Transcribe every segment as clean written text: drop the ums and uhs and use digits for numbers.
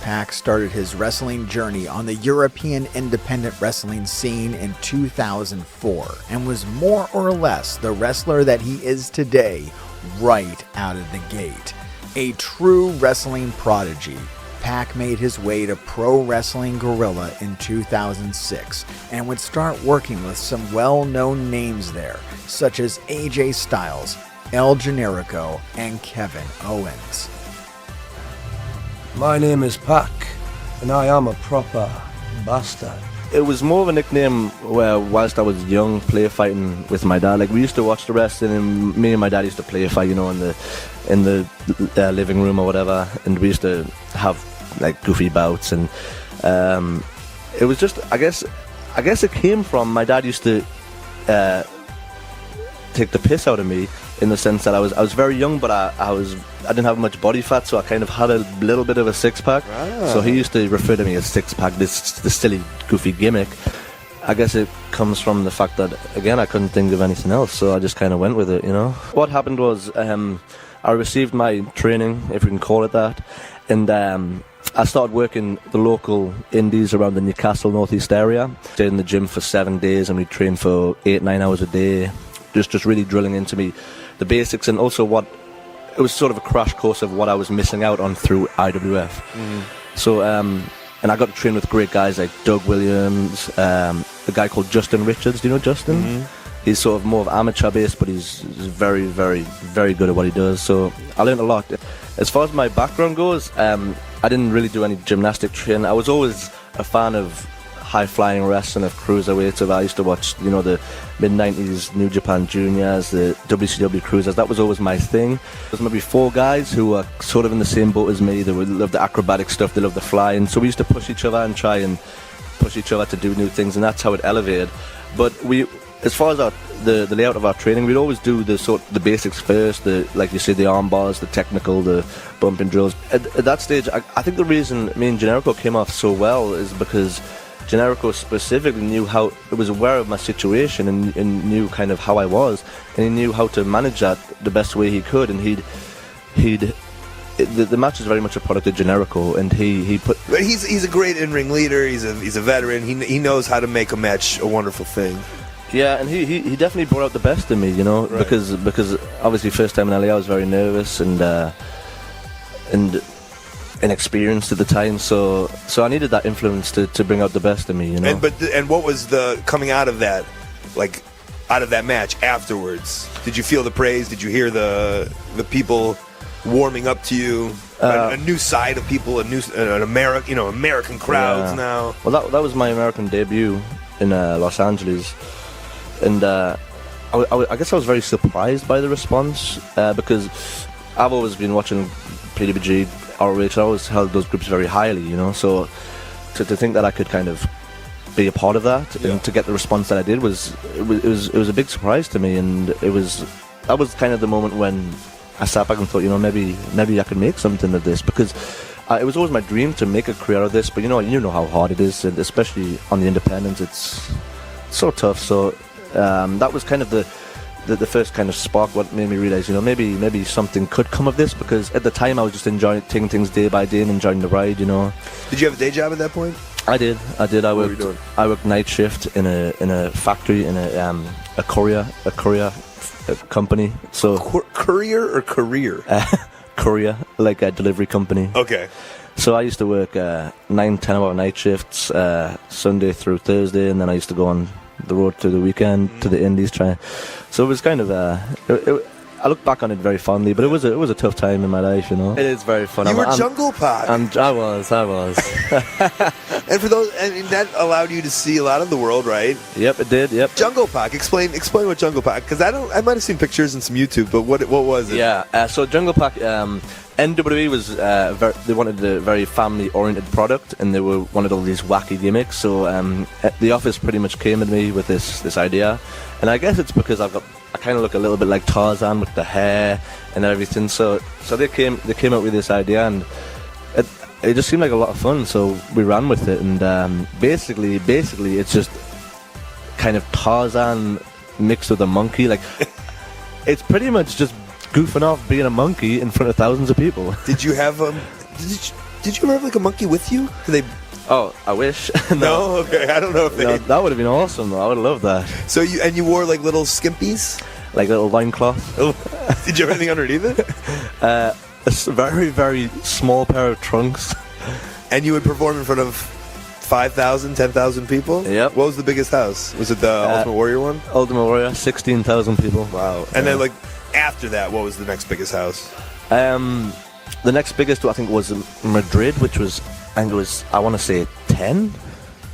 Pac started his wrestling journey on the European independent wrestling scene in 2004 and was more or less the wrestler that he is today right out of the gate. A true wrestling prodigy, Pac made his way to Pro Wrestling Guerrilla in 2006 and would start working with some well-known names there, such as AJ Styles, El Generico, and Kevin Owens. My name is Pac, and I am a proper bastard. It was more of a nickname where, whilst I was young, play fighting with my dad. Like, we used to watch the wrestling, and me and my dad used to play fight, you know, in the living room or whatever. And we used to have like goofy bouts, and it was just, I guess it came from my dad used to take the piss out of me, in the sense that I was very young, but I didn't have much body fat, so I kind of had a little bit of a six-pack. So he used to refer to me as six-pack, this silly, goofy gimmick. I guess it comes from the fact that, again, I couldn't think of anything else, so I just kind of went with it, you know. What happened was, I received my training, if we can call it that, and I started working the local indies around the Newcastle Northeast area. Stayed in the gym for 7 days, and we trained for 8-9 hours a day, just really drilling into me the basics, and also it was sort of a crash course of what I was missing out on through IWF. So, and I got to train with great guys like Doug Williams, a guy called Justin Richards. Do you know Justin? He's sort of more of amateur based, but he's very, very, very good at what he does. So I learned a lot. As far as my background goes, I didn't really do any gymnastic training. I was always a fan of high-flying wrestling, of cruiserweights. I used to watch, you know, the mid-90s New Japan Juniors, the WCW Cruisers. That was always my thing. There's maybe 4 guys who were sort of in the same boat as me. They would love the acrobatic stuff, they love the flying. So we used to push each other and try and push each other to do new things, and that's how it elevated. But as far as the layout of our training, we'd always do the basics first, like you say, the arm bars, the technical, the bumping drills. At that stage, I think the reason me and Generico came off so well is because Generico specifically was aware of my situation and knew kind of how I was, and he knew how to manage that the best way he could, and the match is very much a product of Generico, and he put. But he's a great in-ring leader. He's a veteran. He knows how to make a match a wonderful thing. Yeah, and he definitely brought out the best in me, you know, right. because obviously first time in LA I was very nervous and inexperienced at the time, so I needed that influence to bring out the best in me, you know. And what was the coming out of that, like out of that match afterwards? Did you feel the praise? Did you hear the people warming up to you? A new side of people, American crowds now. Well, that was my American debut in Los Angeles, and I guess I was very surprised by the response because I've always been watching PWG, ROH. I always held those groups very highly, you know. So to think that I could kind of be a part of that and to get the response that I did was a big surprise to me, and that was kind of the moment when I sat back and thought, you know, maybe I could make something of this, because it was always my dream to make a career out of this, but you know how hard it is, and especially on the independents, it's so tough. So that was kind of the first kind of spark, what made me realize, you know, maybe something could come of this, because at the time I was just enjoying taking things day by day and enjoying the ride, you know. Did you have a day job at that point? I did. I worked night shift in a factory, in a courier company. So courier or career? Courier, like a delivery company. Okay. So I used to work 9-10 hour night shifts, Sunday through Thursday, and then I used to go on the road to the weekend to the indies trying. So it was kind of I look back on it very fondly, but it was a tough time in my life, you know. It is very fun. You were Jungle Pac. I was. And for those, I mean, that allowed you to see a lot of the world, right? Yep, it did. Yep. Jungle Pac. Explain what Jungle Pac, because I might have seen pictures and some YouTube, but what was it? Yeah. So Jungle Pac, NWE was they wanted a very family-oriented product, and they wanted all these wacky gimmicks. So the office pretty much came at me with this idea, and I guess it's because I kind of look a little bit like Tarzan with the hair and everything. So they came up with this idea, and it just seemed like a lot of fun. So we ran with it, and basically it's just kind of Tarzan mixed with a monkey. Like it's pretty much just goofing off being a monkey in front of thousands of people. Did you have Did you ever have like a monkey with you? Did they? Oh, I wish. No, okay. I don't know if they. No, that would have been awesome, though. I would have loved that. So you wore like little skimpies? Like little loincloth. Did you have anything underneath it? A very, very small pair of trunks. And you would perform in front of 5,000, 10,000 people? Yep. What was the biggest house? Was it the Ultimate Warrior one? Ultimate Warrior, 16,000 people. Wow. And then like after that, what was the next biggest house? The next biggest, I think, was Madrid, which was, I want to say 10,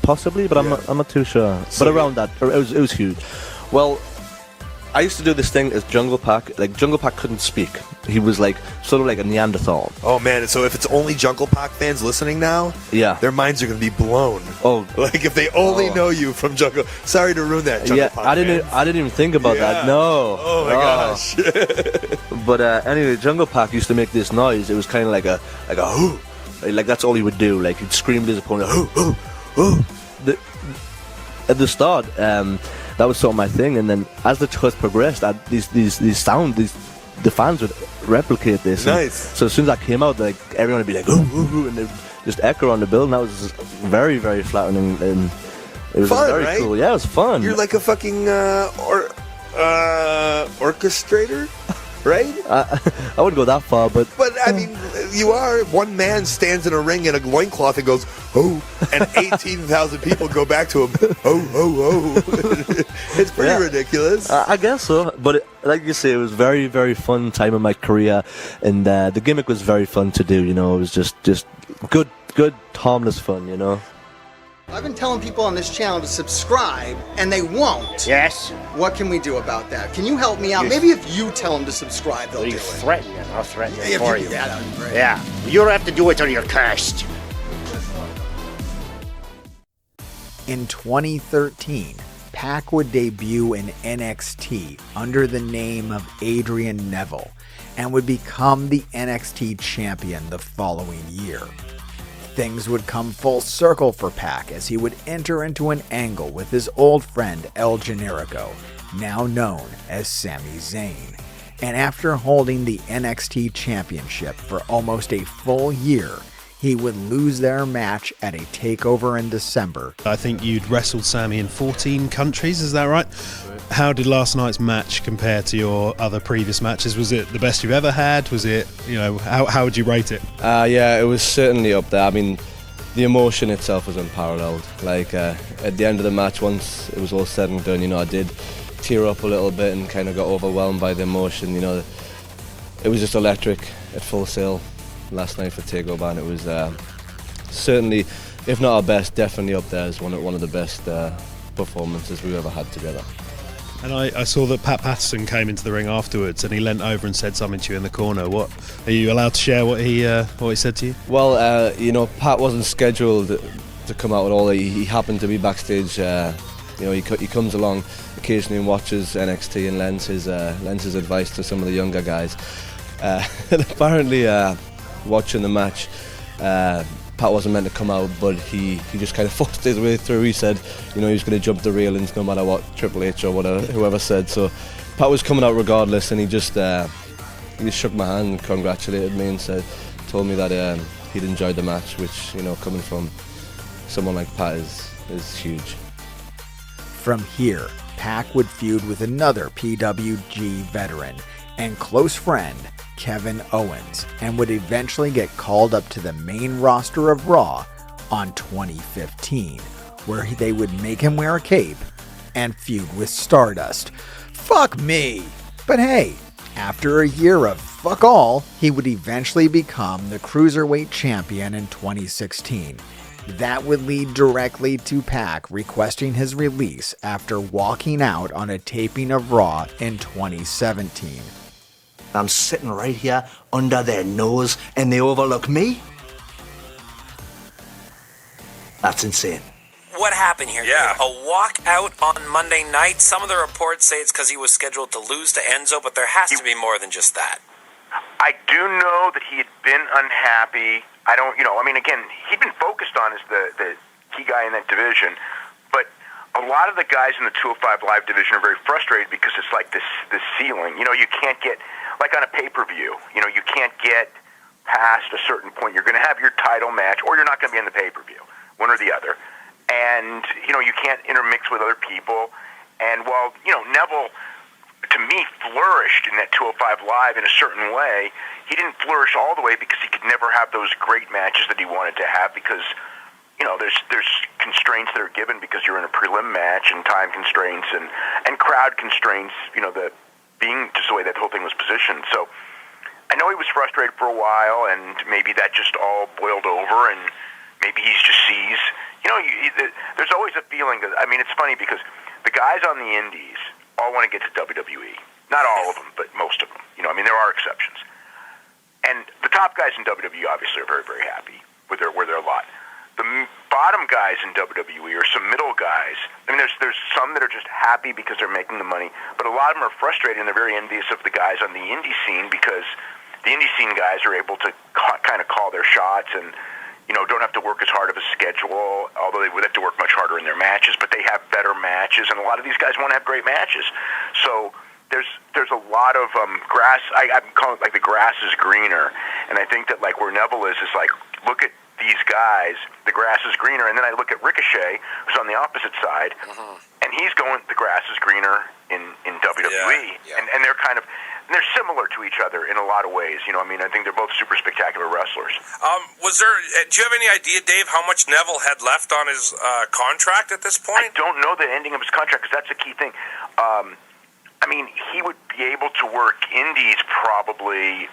possibly, but I'm not too sure. So but around that, it was huge. Well, I used to do this thing as Jungle Pac. Like, Jungle Pac couldn't speak. He was like sort of like a Neanderthal. Oh man! So if it's only Jungle Pac fans listening now, Yeah. their minds are going to be blown. Oh, Like if they only know you from Jungle. Sorry to ruin that. Jungle yeah. Pac I didn't even think about Yeah. that. No. Oh my gosh. But anyway, Jungle Pac used to make this noise. It was kind of like a hoo. Like that's all he would do. Like he'd scream to his opponent, hoo, hoo, hoo. At the start, that was sort of my thing. And then as the tours progressed, these sound, the fans would replicate this. Nice. So as soon as I came out, like everyone would be like, ooh, ooh, ooh, and they'd just echo on the building. That was very, very flattering, and it was Fun, very right? cool. Yeah, it was fun. You're like a fucking orchestrator, right? I wouldn't go that far, but But I mean, you are. One man stands in a ring in a loincloth and goes, oh, and 18,000 people go back to him, oh, oh, oh. It's pretty ridiculous. I guess so. But like you say, it was very, very fun time in my career, and the gimmick was very fun to do. You know, it was just good, harmless fun. You know. I've been telling people on this channel to subscribe, and they won't. Yes? What can we do about that? Can you help me out? Maybe if you tell them to subscribe, they'll do You it. threaten them. I'll threaten them Yeah, for if you. yeah, that would be great. Yeah. You don't have to do it till you're cursed. In 2013, Pac would debut in NXT under the name of Adrian Neville and would become the NXT champion the following year. Things would come full circle for Pac as he would enter into an angle with his old friend El Generico, now known as Sammy Zane. And after holding the NXT Championship for almost a full year, he would lose their match at a Takeover in December. I think you'd wrestled Sammy in 14 countries, is that right? How did last night's match compare to your other previous matches? Was it the best you've ever had? Was it, how would you rate it? Yeah, it was certainly up there. I mean, the emotion itself was unparalleled. Like, at the end of the match, once it was all said and done, I did tear up a little bit and kind of got overwhelmed by the emotion. It was just electric at Full Sail last night for Takeover, and it was certainly, if not our best, definitely up there as one of the best performances we've ever had together. And I saw that Pat Patterson came into the ring afterwards, and he leant over and said something to you in the corner. What are you allowed to share? What he said to you? Well, Pat wasn't scheduled to come out at all. He happened to be backstage. He comes along occasionally and watches NXT and lends his advice to some of the younger guys. And apparently, watching the match, Pat wasn't meant to come out, but he just kind of forced his way through. He said, he was going to jump the railings no matter what Triple H or whoever said. So Pat was coming out regardless, and he just shook my hand and congratulated me and told me that he'd enjoyed the match, which coming from someone like Pat is huge. From here, Pac would feud with another PWG veteran and close friend, Kevin Owens, and would eventually get called up to the main roster of Raw on 2015, where they would make him wear a cape and feud with Stardust. Fuck me! But hey, after a year of fuck all, he would eventually become the Cruiserweight Champion in 2016. That would lead directly to Pac requesting his release after walking out on a taping of Raw in 2017. I'm sitting right here under their nose and they overlook me? That's insane. What happened here? Yeah. A walkout on Monday night. Some of the reports say it's because he was scheduled to lose to Enzo, but there has to be more than just that. I do know that he had been unhappy. Again, he'd been focused on as the key guy in that division, but a lot of the guys in the 205 Live division are very frustrated because it's like this ceiling. You can't get, like on a pay-per-view, you can't get past a certain point, you're going to have your title match, or you're not going to be in the pay-per-view, one or the other. And, you can't intermix with other people. And while, Neville, to me, flourished in that 205 Live in a certain way, he didn't flourish all the way because he could never have those great matches that he wanted to have because, there's constraints that are given because you're in a prelim match and time constraints and crowd constraints, being just the way that whole thing was positioned. So I know he was frustrated for a while, and maybe that just all boiled over, and maybe he just sees, there's always a feeling that, it's funny because the guys on the indies all want to get to WWE. Not all of them, but most of them. There are exceptions. And the top guys in WWE obviously are very, very happy with where their lot. The bottom guys in WWE are some middle guys. There's some that are just happy because they're making the money, but a lot of them are frustrated and they're very envious of the guys on the indie scene because the indie scene guys are able to kind of call their shots and, don't have to work as hard of a schedule, although they would have to work much harder in their matches, but they have better matches, and a lot of these guys want to have great matches. So there's a lot of grass. I'm calling it like the grass is greener, and I think that like where Neville is like, look at these guys, the grass is greener, and then I look at Ricochet, who's on the opposite side, and he's going, the grass is greener in WWE, and they're kind of, they're similar to each other in a lot of ways. I think they're both super spectacular wrestlers. Do you have any idea, Dave, how much Neville had left on his contract at this point? I don't know the ending of his contract because that's a key thing. He would be able to work indies probably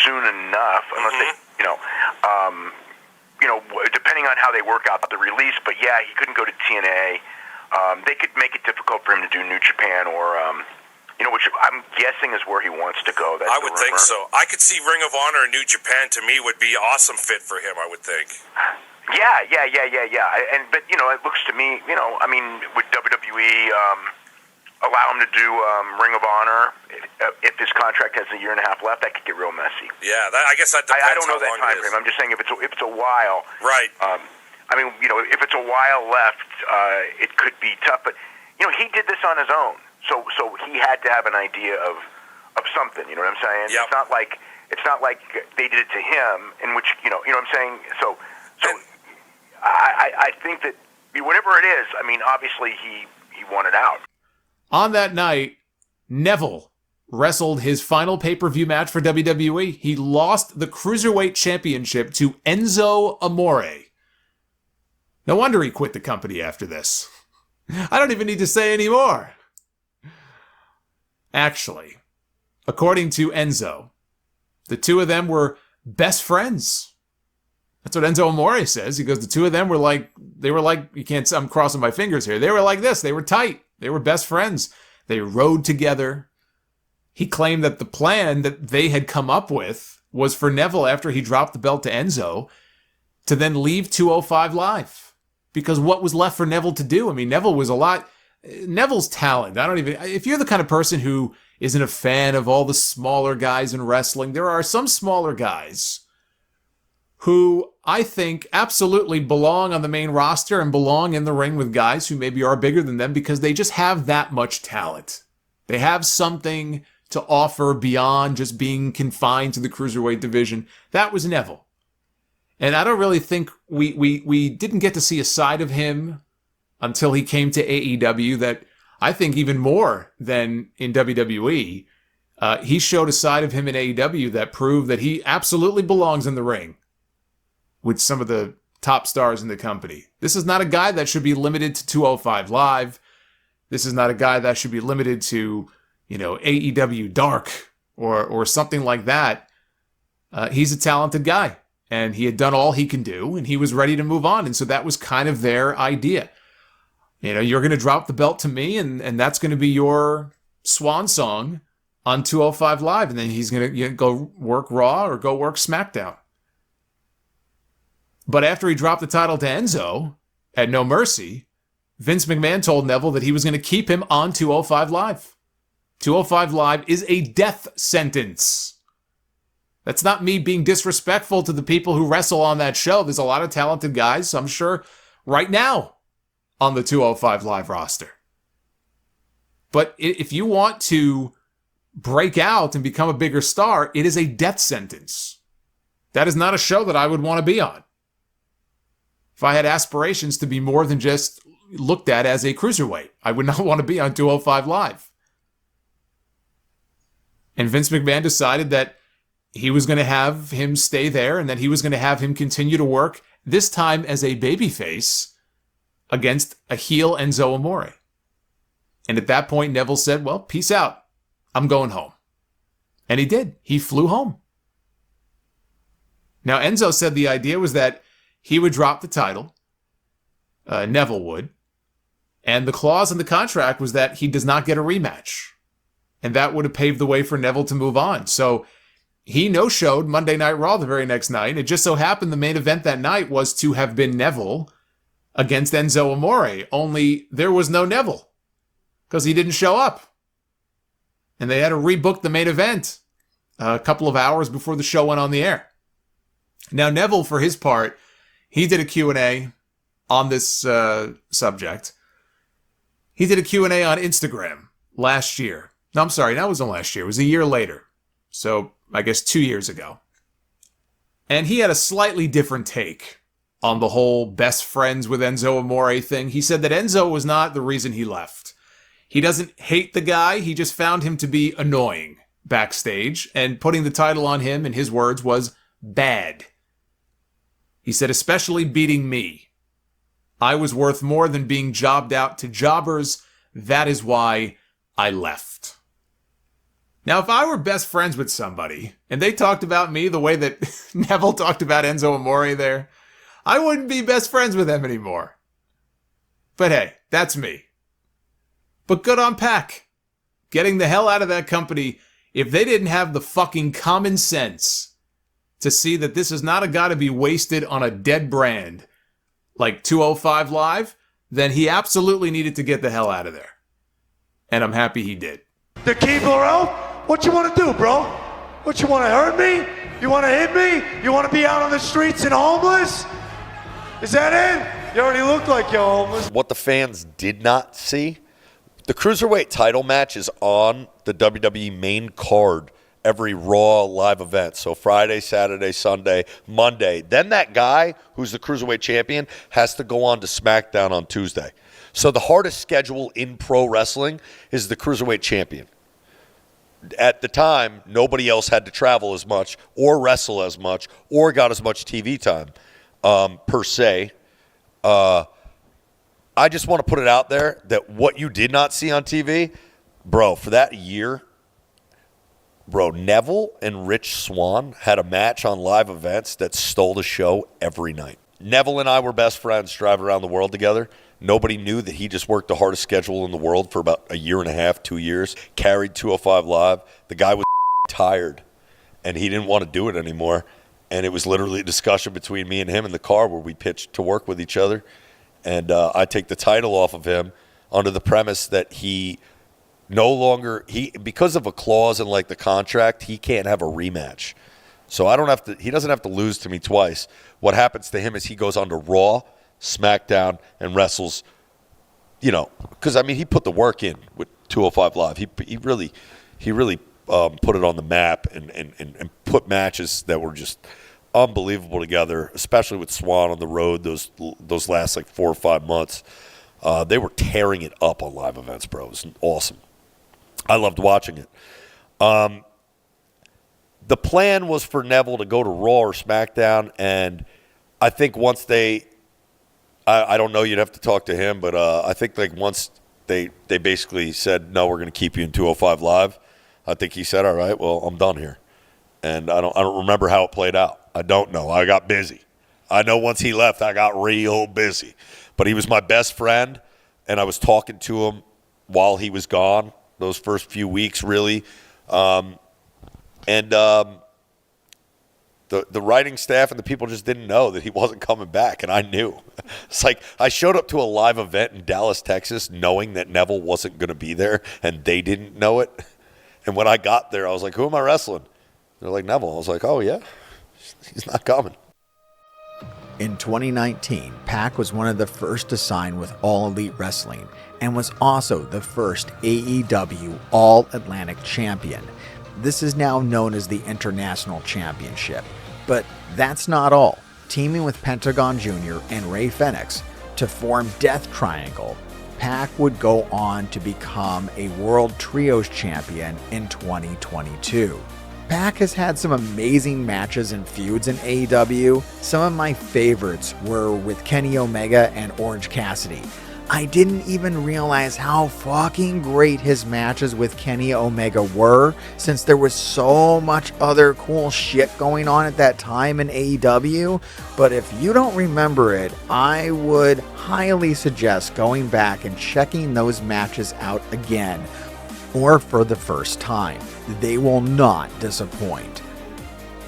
soon enough, unless they, depending on how they work out the release. But yeah, he couldn't go to TNA. They could make it difficult for him to do New Japan or, which I'm guessing is where he wants to go. That's I would think so. I could see Ring of Honor and New Japan, to me, would be awesome fit for him, I would think. Yeah. But it looks to me, would WWE allow him to do Ring of Honor? If his contract has a year and a half left, that could get real messy. Yeah, I guess that depends. I don't know that time frame. I'm just saying if it's a while. Right. If it's a while left, it could be tough. But he did this on his own, so he had to have an idea of something. You know what I'm saying? Yep. It's not like they did it to him. In which you know what I'm saying. So I think that whatever it is, obviously he wanted out. On that night, Neville wrestled his final pay-per-view match for WWE. He lost the Cruiserweight Championship to Enzo Amore. No wonder he quit the company after this. I don't even need to say any more. Actually, according to Enzo, the two of them were best friends. That's what Enzo Amore says. He goes, the two of them were like, I'm crossing my fingers here. They were like this. They were tight. They were best friends. They rode together. He claimed that the plan that they had come up with was for Neville, after he dropped the belt to Enzo, to then leave 205 Live. Because what was left for Neville to do? Neville's talent. If you're the kind of person who isn't a fan of all the smaller guys in wrestling, there are some smaller guys who I think absolutely belong on the main roster and belong in the ring with guys who maybe are bigger than them because they just have that much talent. They have something to offer beyond just being confined to the cruiserweight division. That was Neville. And I don't really think we didn't get to see a side of him until he came to AEW that I think even more than in WWE. He showed a side of him in AEW that proved that he absolutely belongs in the ring with some of the top stars in the company. This is not a guy that should be limited to 205 Live. This is not a guy that should be limited to, AEW Dark or something like that. He's a talented guy, and he had done all he can do, and he was ready to move on. And so that was kind of their idea. You're going to drop the belt to me, and that's going to be your swan song on 205 Live. And then he's going to go work Raw or go work SmackDown. But after he dropped the title to Enzo at No Mercy, Vince McMahon told Neville that he was going to keep him on 205 Live. 205 Live is a death sentence. That's not me being disrespectful to the people who wrestle on that show. There's a lot of talented guys, I'm sure, right now on the 205 Live roster. But if you want to break out and become a bigger star, it is a death sentence. That is not a show that I would want to be on. If I had aspirations to be more than just looked at as a cruiserweight, I would not want to be on 205 Live. And Vince McMahon decided that he was going to have him stay there and that he was going to have him continue to work, this time as a babyface, against a heel Enzo Amore. And at that point, Neville said, well, peace out. I'm going home. And he did. He flew home. Now, Enzo said the idea was that he would drop the title, Neville would, and the clause in the contract was that he does not get a rematch. And that would have paved the way for Neville to move on. So he no-showed Monday Night Raw the very next night. It just so happened the main event that night was to have been Neville against Enzo Amore, only there was no Neville because he didn't show up. And they had to rebook the main event a couple of hours before the show went on the air. Now, Neville, for his part, he did a Q&A on this subject. He did a Q&A on Instagram last year. No, I'm sorry, that wasn't last year. It was a year later. So, I guess 2 years ago. And he had a slightly different take on the whole best friends with Enzo Amore thing. He said that Enzo was not the reason he left. He doesn't hate the guy, he just found him to be annoying backstage, and putting the title on him, in his words, was bad. He said, especially beating me. I was worth more than being jobbed out to jobbers. That is why I left. Now, if I were best friends with somebody, and they talked about me the way that Neville talked about Enzo Amore there, I wouldn't be best friends with them anymore. But hey, that's me. But good on Pac. Getting the hell out of that company. If they didn't have the fucking common sense to see that this is not a guy to be wasted on a dead brand like 205 Live, then he absolutely needed to get the hell out of there. And I'm happy he did. The key, bro? What you want to do, bro? What, you want to hurt me? You want to hit me? You want to be out on the streets and homeless? Is that it? You already look like you're homeless. What the fans did not see, the Cruiserweight title match is on the WWE main card every Raw live event. So Friday, Saturday, Sunday, Monday. Then that guy who's the Cruiserweight champion has to go on to SmackDown on Tuesday. So the hardest schedule in pro wrestling is the Cruiserweight champion. At the time, nobody else had to travel as much or wrestle as much or got as much TV time, per se. I just want to put it out there that what you did not see on TV, bro, for that year, bro, Neville and Rich Swann had a match on live events that stole the show every night. Neville and I were best friends driving around the world together. Nobody knew that he just worked the hardest schedule in the world for about a year and a half, 2 years, carried 205 Live. The guy was tired, and he didn't want to do it anymore. And it was literally a discussion between me and him in the car where we pitched to work with each other. And I take the title off of him under the premise that he no longer, because of a clause in like the contract, he can't have a rematch. So he doesn't have to lose to me twice. What happens to him is he goes on to Raw, SmackDown, and wrestles, because I mean he put the work in with 205 Live. He really put it on the map and put matches that were just unbelievable together, especially with Swann on the road those last like 4 or 5 months. They were tearing it up on live events, bro. It was awesome. I loved watching it. The plan was for Neville to go to Raw or SmackDown, and I think once I don't know, you'd have to talk to him, but I think like once they basically said, no, we're going to keep you in 205 Live, I think he said, all right, well, I'm done here. And I don't remember how it played out. I don't know. I got busy. I know once he left, I got real busy. But he was my best friend, and I was talking to him while he was gone, those first few weeks, really. The writing staff and the people just didn't know that he wasn't coming back, and I knew. It's like I showed up to a live event in Dallas, Texas, knowing that Neville wasn't going to be there, and they didn't know it. And when I got there, I was like, who am I wrestling? They're like, Neville. I was like, oh, yeah, he's not coming. In 2019, Pac was one of the first to sign with All Elite Wrestling and was also the first AEW All-Atlantic Champion. This is now known as the International Championship. But that's not all. Teaming with Pentagon Jr. and Ray Fenix to form Death Triangle, Pac would go on to become a World Trios Champion in 2022. Pac has had some amazing matches and feuds in AEW. Some of my favorites were with Kenny Omega and Orange Cassidy. I didn't even realize how fucking great his matches with Kenny Omega were, since there was so much other cool shit going on at that time in AEW. But if you don't remember it, I would highly suggest going back and checking those matches out again, or for the first time. They will not disappoint.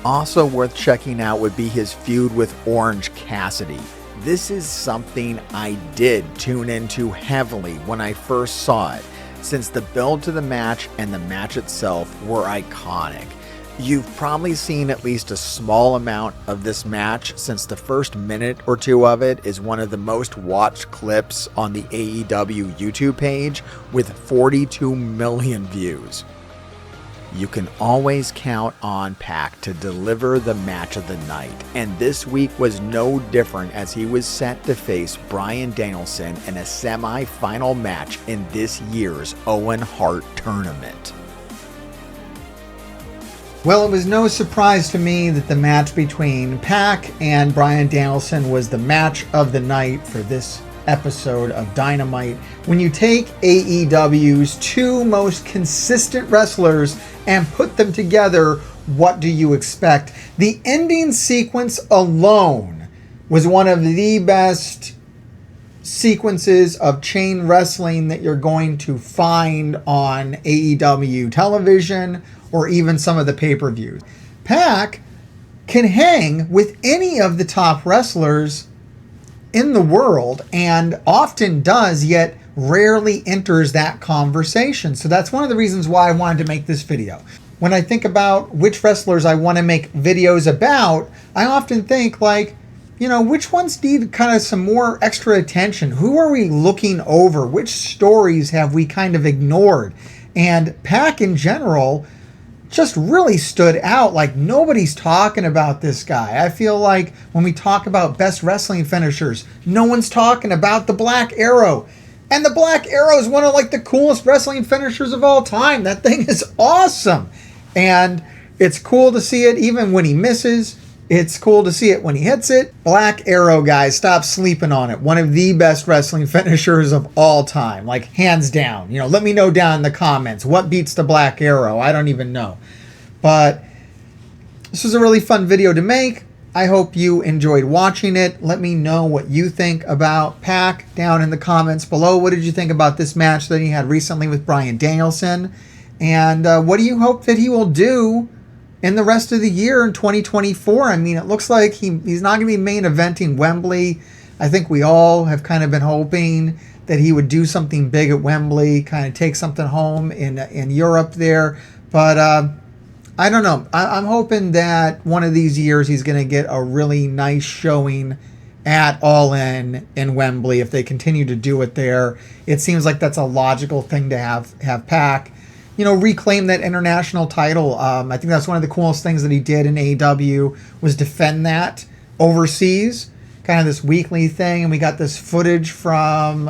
Also worth checking out would be his feud with Orange Cassidy. This is something I did tune into heavily when I first saw it, since the build to the match and the match itself were iconic. You've probably seen at least a small amount of this match, since the first minute or two of it is one of the most watched clips on the AEW YouTube page with 42 million views. You can always count on Pac to deliver the match of the night, and this week was no different as he was set to face Bryan Danielson in a semi-final match in this year's Owen Hart tournament. Well, it was no surprise to me that the match between Pac and Bryan Danielson was the match of the night for this episode of Dynamite. When you take AEW's two most consistent wrestlers and put them together, what do you expect? The ending sequence alone was one of the best sequences of chain wrestling that you're going to find on AEW television or even some of the pay-per-views. Pac can hang with any of the top wrestlers in the world, and often does, yet rarely enters that conversation. So that's one of the reasons why I wanted to make this video. When I think about which wrestlers I want to make videos about, I often think like, which ones need kind of some more extra attention? Who are we looking over? Which stories have we kind of ignored? And Pac in general just really stood out. Like, nobody's talking about this guy. I feel like when we talk about best wrestling finishers, no one's talking about the Black Arrow. And the Black Arrow is one of like the coolest wrestling finishers of all time. That thing is awesome. And it's cool to see it even when he misses. It's cool to see it when he hits it. Black Arrow, guys, stop sleeping on it. One of the best wrestling finishers of all time. Like, hands down. Let me know down in the comments. What beats the Black Arrow? I don't even know. But this was a really fun video to make. I hope you enjoyed watching it. Let me know what you think about Pac down in the comments below. What did you think about this match that he had recently with Bryan Danielson? And what do you hope that he will do in the rest of the year in 2024? I mean, it looks like he's not going to be main eventing Wembley. I think we all have kind of been hoping that he would do something big at Wembley, kind of take something home in Europe there. But I don't know. I'm hoping that one of these years he's going to get a really nice showing at All In Wembley if they continue to do it there. It seems like that's a logical thing to have Pac, reclaim that international title. I think that's one of the coolest things that he did in AEW was defend that overseas, kind of this weekly thing. And we got this footage from,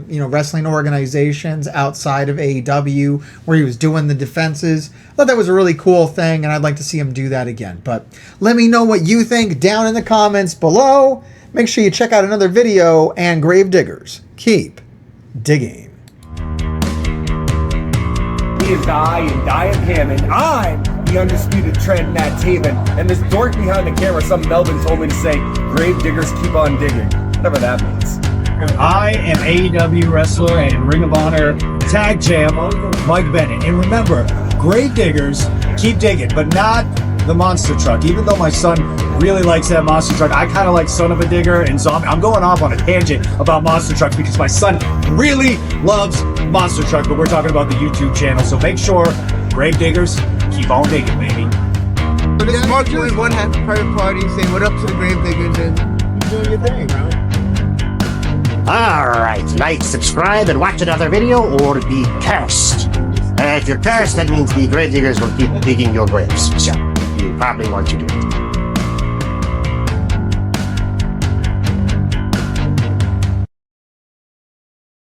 wrestling organizations outside of AEW where he was doing the defenses. I thought that was a really cool thing, and I'd like to see him do that again. But let me know what you think down in the comments below. Make sure you check out another video, and Gravediggers, keep digging. He is I, and I am him, and I'm the undisputed trend Matt Taven. And this dork behind the camera, some Melvin told me to say, Gravediggers keep on digging. Whatever that means. I am AEW wrestler and Ring of Honor tag champ Mike Bennett. And remember, Gravediggers keep digging, but not the monster truck. Even though my son really likes that monster truck, I kind of like Son of a Digger, and so I'm going off on a tangent about monster truck because my son really loves monster truck, but we're talking about the YouTube channel, so make sure, Gravediggers, keep on digging, baby. So this is Mark doing one half private party, saying what up to the Gravediggers, and you doing your thing, bro. Alright, like, subscribe, and watch another video, or be cursed. If you're cursed, that means the Gravediggers will keep digging your graves. So, you probably want to do it.